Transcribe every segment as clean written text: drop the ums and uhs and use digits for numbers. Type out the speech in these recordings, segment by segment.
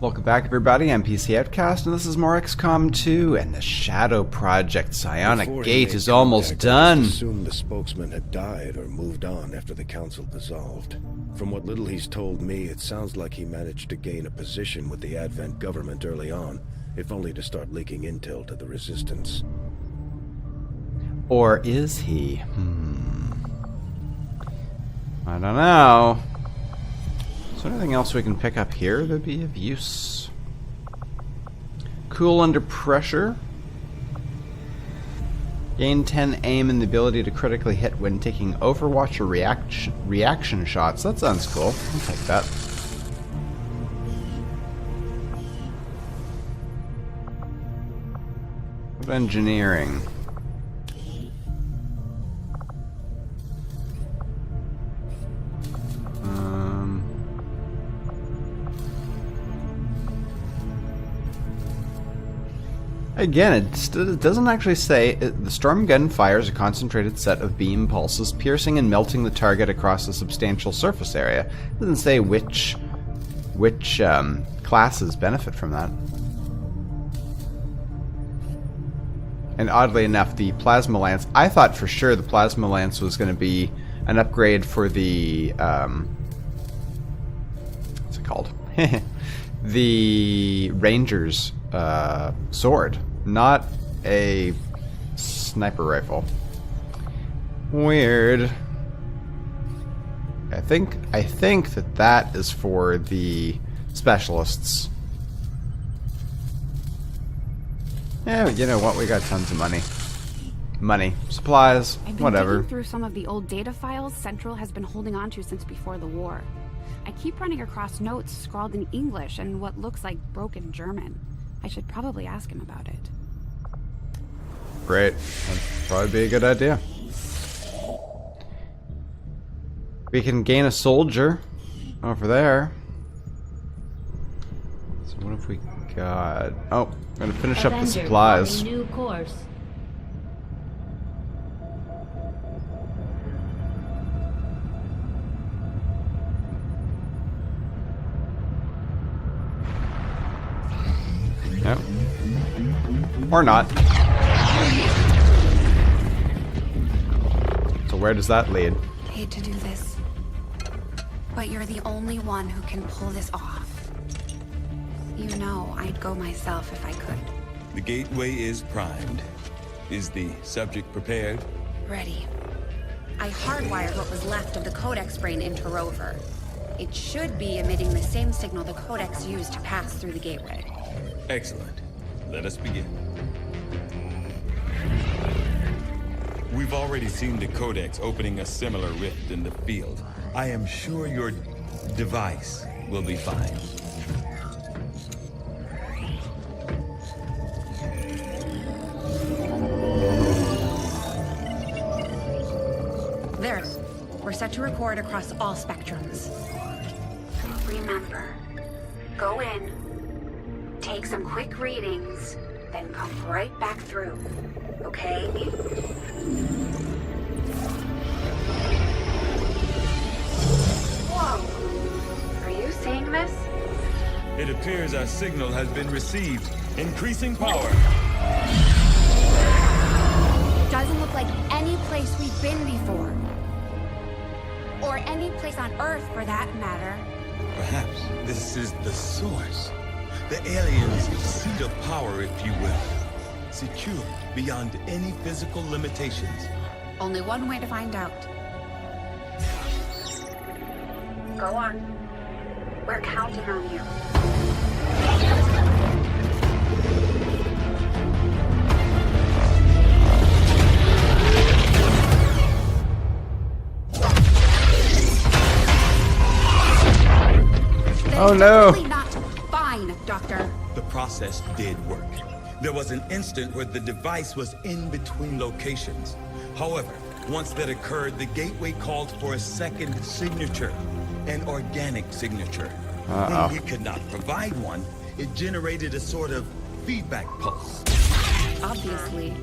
Welcome back, everybody. I'm PC Outcast, and this is more XCOM 2, and the Shadow Project Psionic Gate is almost done. I assumed the spokesman had died or moved on after the council dissolved. From what little he's told me, it sounds like he managed to gain a position with the Advent government early on, if only to start leaking intel to the Resistance. Or is he? I don't know. Is there anything else we can pick up here that'd be of use? Cool under pressure. Gain 10 aim and the ability to critically hit when taking Overwatch or reaction shots. That sounds cool. I'll take that. What engineering? Again, it doesn't actually say. The storm gun fires a concentrated set of beam pulses, piercing and melting the target across a substantial surface area. It doesn't say which classes benefit from that. And oddly enough, the plasma lance. I thought for sure the plasma lance was going to be an upgrade for the what's it called? The Ranger's sword, not a sniper rifle. Weird. I think that is for the specialists. Yeah, you know what? We got tons of money, supplies, I've been whatever. digging through some of the old data files Central has been holding on to since before the war. I keep running across notes scrawled in English and what looks like broken German. I should probably ask him about it. Great. That'd probably be a good idea. We can gain a soldier over there. So what have we got? Oh, I'm gonna finish up the supplies. New course. Nope. Or not. So where does that lead? Hate to do this, but you're the only one who can pull this off. You know, I'd go myself if I could. The gateway is primed. Is the subject prepared? Ready. I hardwired what was left of the Codex brain into Rover. It should be emitting the same signal the Codex used to pass through the gateway. Excellent. Let us begin. We've already seen the Codex opening a similar rift in the field. I am sure your device will be fine. There. We're set to record across all spectrums. Remember, go in, take some quick readings, then come right back through, okay? Whoa! Are you seeing this? It appears our signal has been received. Increasing power. Doesn't look like any place we've been before. Or any place on Earth, for that matter. Perhaps this is the source. The aliens' seat of power, if you will. Secure beyond any physical limitations. Only one way to find out. Go on. We're counting on you. Oh no! Not fine, Doctor. The process did work. There was an instant where the device was in between locations. However, once that occurred, the gateway called for a second signature, an organic signature. When we could not provide one, it generated a sort of feedback pulse. Obviously.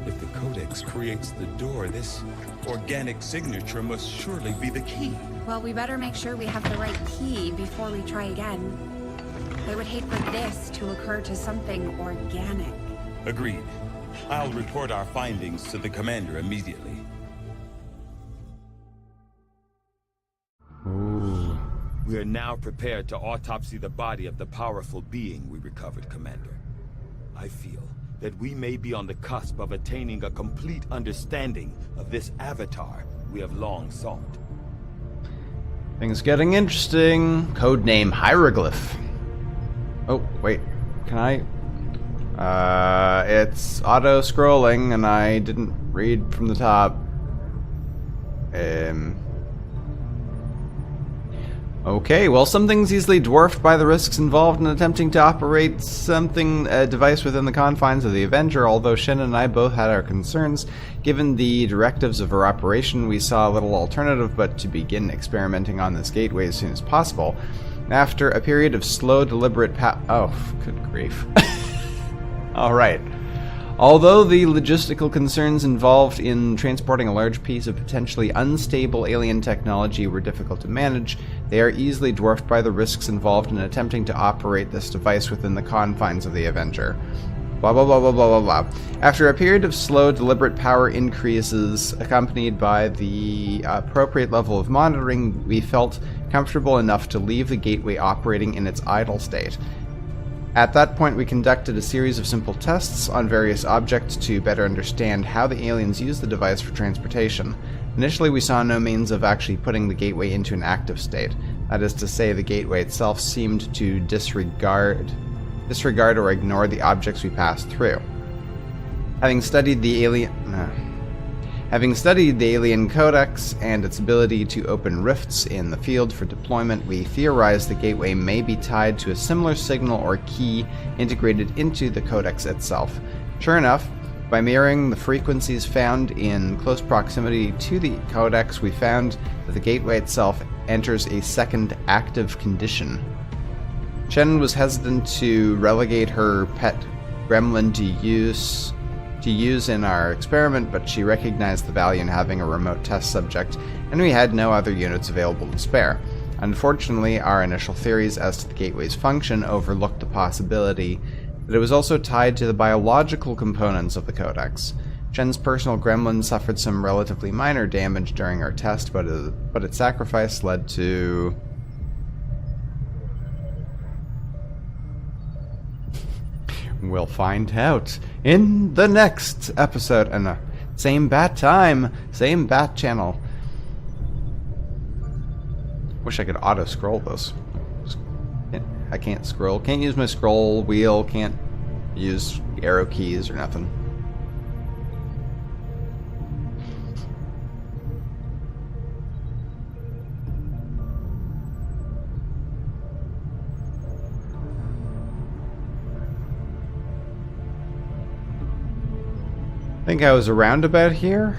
If the Codex creates the door, this organic signature must surely be the key. Well, we better make sure we have the right key before we try again. I would hate for this to occur to something organic. Agreed. I'll report our findings to the commander immediately. Ooh. We are now prepared to autopsy the body of the powerful being we recovered, Commander. I feel that we may be on the cusp of attaining a complete understanding of this avatar we have long sought. Things getting interesting. Codename Hieroglyph. Oh, wait. Can I? It's auto-scrolling, and I didn't read from the top. Okay, well, something's easily dwarfed by the risks involved in attempting to operate a device within the confines of the Avenger. Although Shen and I both had our concerns, given the directives of her operation, we saw little alternative but to begin experimenting on this gateway as soon as possible. After a period of slow, deliberate oh, good grief. Alright. Although the logistical concerns involved in transporting a large piece of potentially unstable alien technology were difficult to manage, they are easily dwarfed by the risks involved in attempting to operate this device within the confines of the Avenger. Blah blah blah blah blah blah blah. After a period of slow, deliberate power increases accompanied by the appropriate level of monitoring, we felt comfortable enough to leave the gateway operating in its idle state. At that point, we conducted a series of simple tests on various objects to better understand how the aliens use the device for transportation. Initially, we saw no means of actually putting the gateway into an active state. That is to say, the gateway itself seemed to disregard or ignore the objects we passed through. Having studied the alien codex and its ability to open rifts in the field for deployment, we theorized the gateway may be tied to a similar signal or key integrated into the codex itself. Sure enough, by mirroring the frequencies found in close proximity to the codex, we found that the gateway itself enters a second active condition. Chen was hesitant to relegate her pet gremlin to use in our experiment, but she recognized the value in having a remote test subject, and we had no other units available to spare. Unfortunately, our initial theories as to the gateway's function overlooked the possibility that it was also tied to the biological components of the codex. Chen's personal gremlin suffered some relatively minor damage during our test, but its sacrifice led to... We'll find out in the next episode. And same bat time, same bat channel. Wish I could auto-scroll this. I can't scroll. Can't use my scroll wheel. Can't use arrow keys or nothing. I think I was around about here.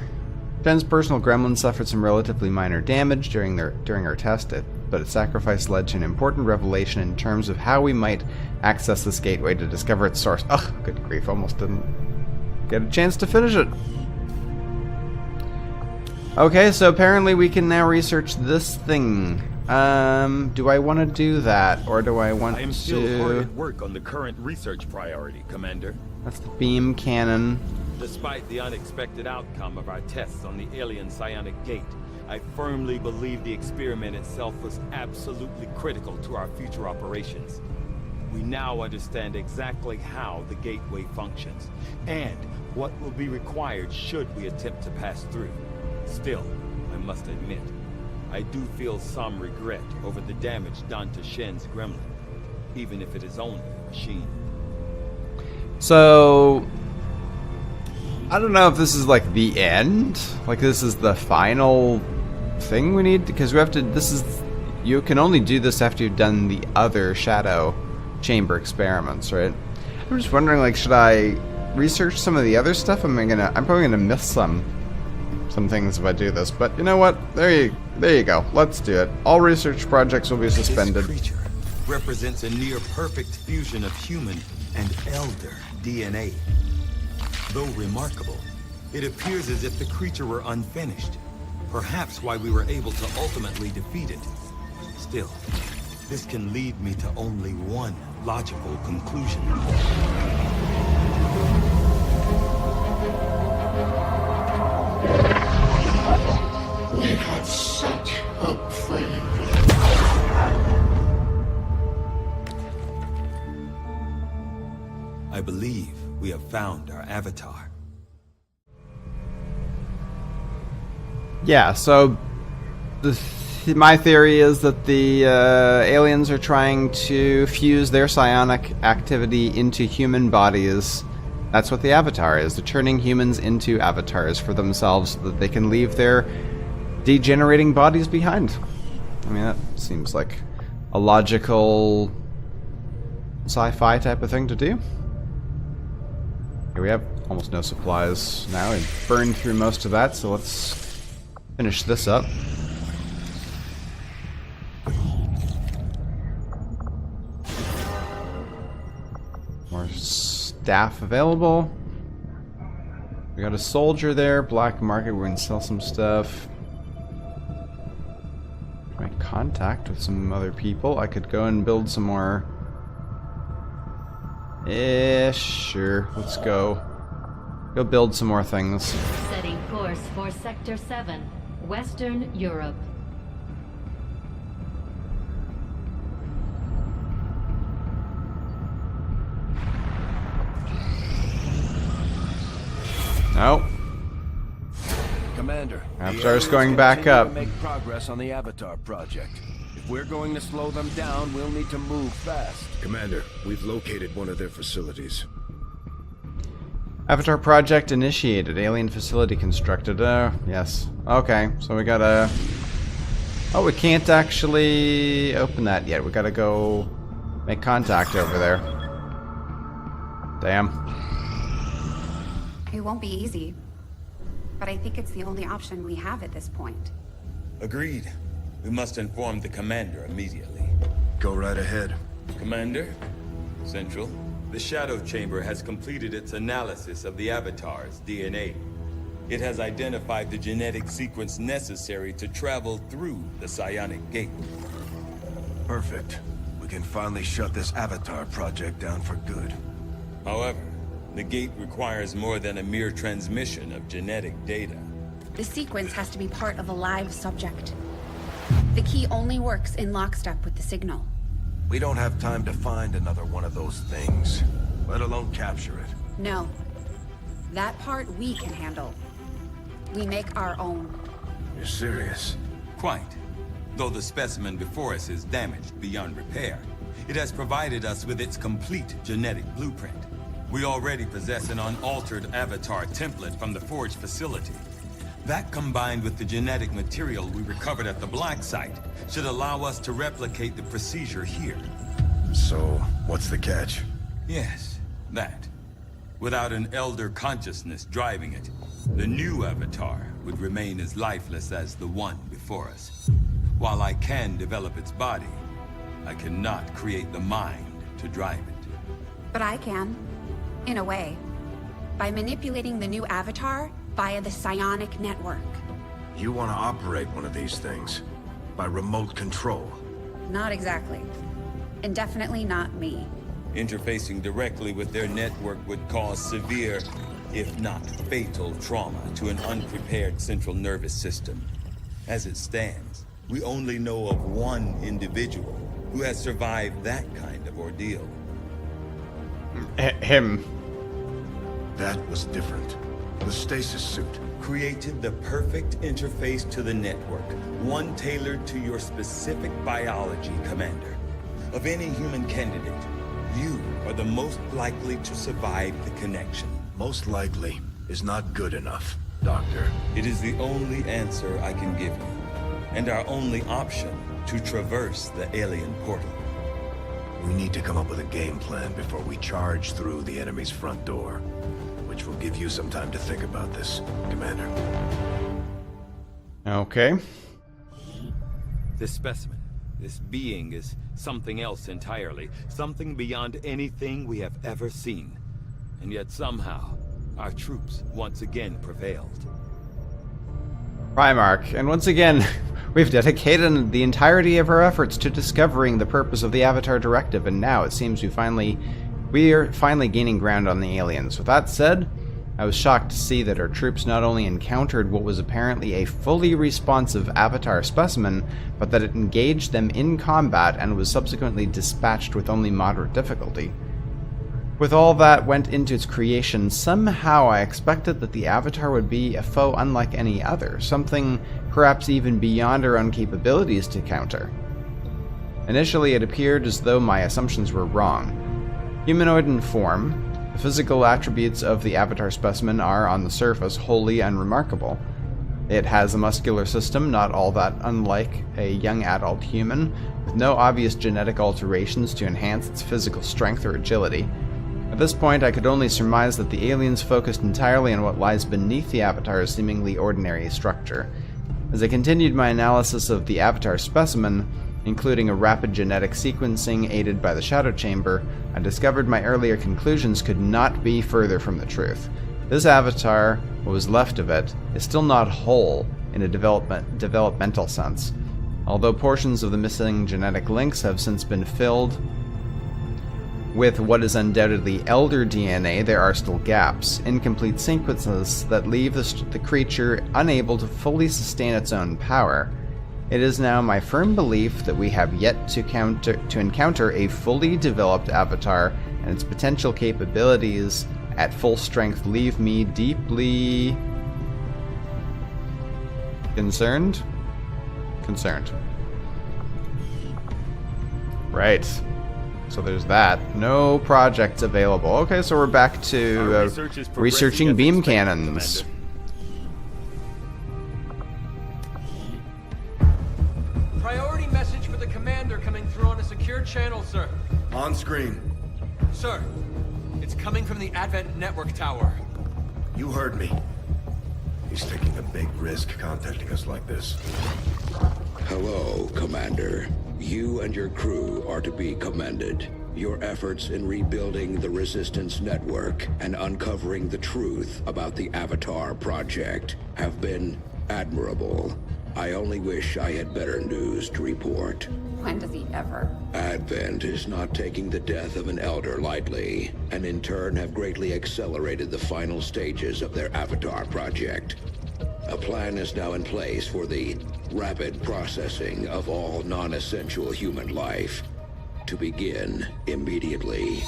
Jen's personal gremlin suffered some relatively minor damage during our test, but its sacrifice led to an important revelation in terms of how we might access this gateway to discover its source. Ugh, good grief, almost didn't get a chance to finish it. Okay, so apparently we can now research this thing. Do I want to do that, or do I want to... I am still hard at work on the current research priority, Commander. That's the beam cannon. Despite the unexpected outcome of our tests on the alien Psionic Gate, I firmly believe the experiment itself was absolutely critical to our future operations. We now understand exactly how the gateway functions, and what will be required should we attempt to pass through. Still, I must admit, I do feel some regret over the damage done to Shen's gremlin, even if it is only a machine. So... I don't know if this is like the end, like this is the final thing we need, because we have to, you can only do this after you've done the other shadow chamber experiments, right? I'm just wondering, like, should I research some of the other stuff? I'm probably gonna miss some things if I do this, but you know what? There you go. Let's do it. All research projects will be suspended. This creature represents a near perfect fusion of human and elder DNA. Though remarkable, it appears as if the creature were unfinished. Perhaps why we were able to ultimately defeat it. Still, this can lead me to only one logical conclusion. We had such hope for you. I believe we have found our avatar. Yeah, so my theory is that the aliens are trying to fuse their psionic activity into human bodies. That's what the avatar is. They're turning humans into avatars for themselves so that they can leave their degenerating bodies behind. I mean, that seems like a logical sci-fi type of thing to do. Okay, we have almost no supplies now. We burned through most of that, so let's finish this up. More staff available. We got a soldier there, black market, we're gonna sell some stuff. Make contact with some other people. I could go and build some more. Sure, let's go. Go build some more things. Setting course for Sector 7, Western Europe. No. Commander, Avatar's going back up. Make progress on the Avatar project. If we're going to slow them down, we'll need to move fast. Commander, we've located one of their facilities. Avatar project initiated. Alien facility constructed. Yes. Okay, so we gotta... Oh, we can't actually open that yet. We gotta go make contact over there. Damn. It won't be easy, but I think it's the only option we have at this point. Agreed. We must inform the commander immediately. Go right ahead. Commander, Central, the Shadow Chamber has completed its analysis of the Avatar's DNA. It has identified the genetic sequence necessary to travel through the Psionic Gate. Perfect. We can finally shut this Avatar project down for good. However, the gate requires more than a mere transmission of genetic data. The sequence has to be part of a live subject. The key only works in lockstep with the signal. We don't have time to find another one of those things, let alone capture it. No. That part we can handle. We make our own. You're serious? Quite. Though the specimen before us is damaged beyond repair, it has provided us with its complete genetic blueprint. We already possess an unaltered avatar template from the Forge facility. That, combined with the genetic material we recovered at the Black Site, should allow us to replicate the procedure here. So, what's the catch? Yes, that. Without an elder consciousness driving it, the new avatar would remain as lifeless as the one before us. While I can develop its body, I cannot create the mind to drive it. But I can. In a way. By manipulating the new avatar via the psionic network. You want to operate one of these things? By remote control? Not exactly. And definitely not me. Interfacing directly with their network would cause severe, if not fatal, trauma to an unprepared central nervous system. As it stands, we only know of one individual who has survived that kind of ordeal. Him. That was different. The stasis suit. Created the perfect interface to the network, one tailored to your specific biology, Commander. Of any human candidate, you are the most likely to survive the connection. Most likely is not good enough, Doctor. It is the only answer I can give you, and our only option to traverse the alien portal. We need to come up with a game plan before we charge through the enemy's front door, which will give you some time to think about this, Commander. Okay. This specimen, this being, is something else entirely, something beyond anything we have ever seen. And yet somehow, our troops once again prevailed. Primarch, and once again, we've dedicated the entirety of our efforts to discovering the purpose of the Avatar Directive, and now it seems we are finally gaining ground on the aliens. With that said, I was shocked to see that our troops not only encountered what was apparently a fully responsive Avatar specimen, but that it engaged them in combat and was subsequently dispatched with only moderate difficulty. With all that went into its creation, somehow I expected that the Avatar would be a foe unlike any other, something perhaps even beyond our own capabilities to counter. Initially, it appeared as though my assumptions were wrong. Humanoid in form, the physical attributes of the Avatar specimen are, on the surface, wholly unremarkable. It has a muscular system not all that unlike a young adult human, with no obvious genetic alterations to enhance its physical strength or agility. At this point, I could only surmise that the aliens focused entirely on what lies beneath the Avatar's seemingly ordinary structure. As I continued my analysis of the Avatar specimen, including a rapid genetic sequencing aided by the Shadow Chamber, I discovered my earlier conclusions could not be further from the truth. This Avatar, what was left of it, is still not whole in a developmental sense. Although portions of the missing genetic links have since been filled with what is undoubtedly elder DNA, there are still gaps, incomplete sequences that leave the creature unable to fully sustain its own power. It is now my firm belief that we have yet to encounter a fully developed Avatar, and its potential capabilities at full strength leave me deeply concerned. Right. So there's that. No projects available. Okay, so we're back to researching beam cannons. Priority message for the commander coming through on a secure channel, sir. On screen. Sir, it's coming from the Advent Network Tower. You heard me. He's taking a big risk contacting us like this. Hello, Commander. You and your crew are to be commended. Your efforts in rebuilding the Resistance Network and uncovering the truth about the Avatar Project have been admirable. I only wish I had better news to report. When does he ever? Advent is not taking the death of an elder lightly, and in turn have greatly accelerated the final stages of their Avatar Project. A plan is now in place for the rapid processing of all non-essential human life, to begin immediately.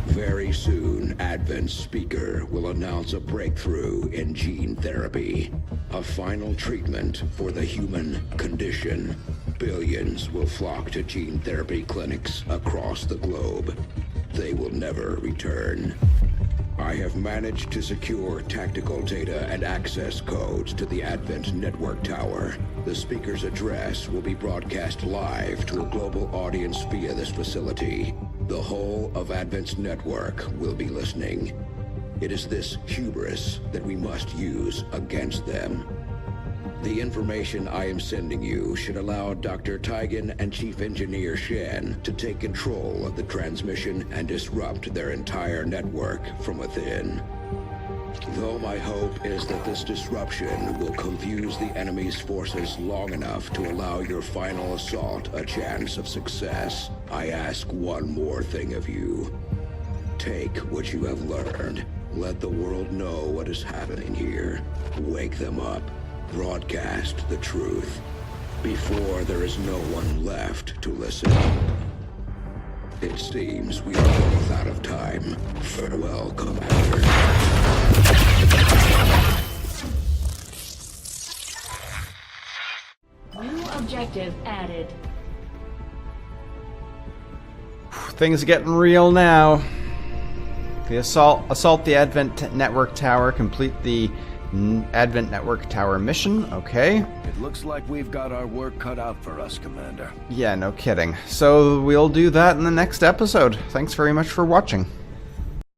Very soon, Advent's speaker will announce a breakthrough in gene therapy, a final treatment for the human condition. Billions will flock to gene therapy clinics across the globe. They will never return. I have managed to secure tactical data and access codes to the Advent Network Tower. The speaker's address will be broadcast live to a global audience via this facility. The whole of Advent's network will be listening. It is this hubris that we must use against them. The information I am sending you should allow Dr. Taigen and Chief Engineer Shen to take control of the transmission and disrupt their entire network from within. Though my hope is that this disruption will confuse the enemy's forces long enough to allow your final assault a chance of success, I ask one more thing of you. Take what you have learned. Let the world know what is happening here. Wake them up. Broadcast the truth before there is no one left to listen. It seems we are both out of time. Farewell, Commander. New objective added. Things are getting real now. The assault the Advent Network Tower, complete the Advent Network Tower mission. Okay. It looks like we've got our work cut out for us, Commander. Yeah, no kidding. So we'll do that in the next episode. Thanks very much for watching.